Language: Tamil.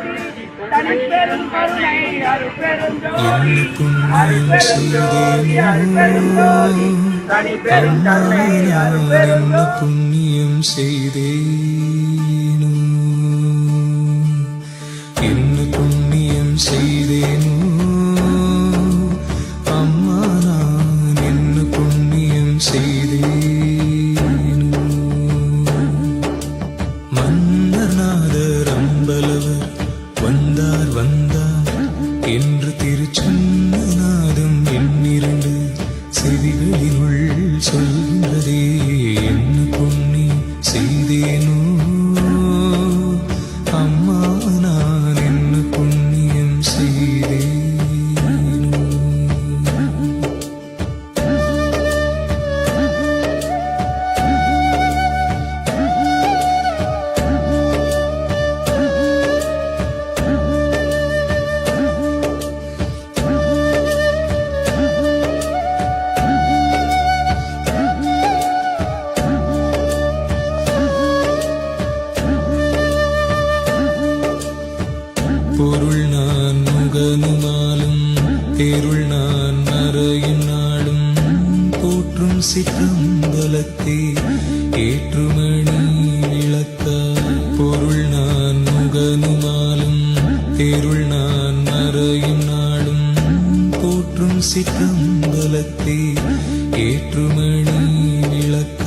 ஜோதி தனிப்பெரும் கருணை அருட்பெரும் ஜோதி அருட்பெரும் ஜோதி அருட்பெரும் ஜோதி தனிப்பெரும் கருணை அருட்பெரும் ஜோதி புண்ணியம் செய்தேனோ என்ன புண்ணியம் செய்தேனோ அம்மா நான் என்ன புண்ணியம் செய்தேனோ மன்னநாதர் அம்பலவர் வந்தார் வந்தார் என்று திருச்சொன்னநாதம் எண்ணிரண்டு செவிகளினுள் சொல்கின்றதே என்ன புண்ணியம் செய்தேனோ அம்மா நான் என்ன புண்ணியம் செய்தேனோ பொருள் நான் முகனுமாலும் தேருள் நான் மறையும் நாளும் போற்றும் சிற்றம்பலத்தே ஏற்றுமணி விளக்க பொருள் நான் முகனுமாலும் தேருள் நான் மறையும் நாளும் போற்றும் சிற்றம்பலத்தே ஏற்றுமணி விளக்க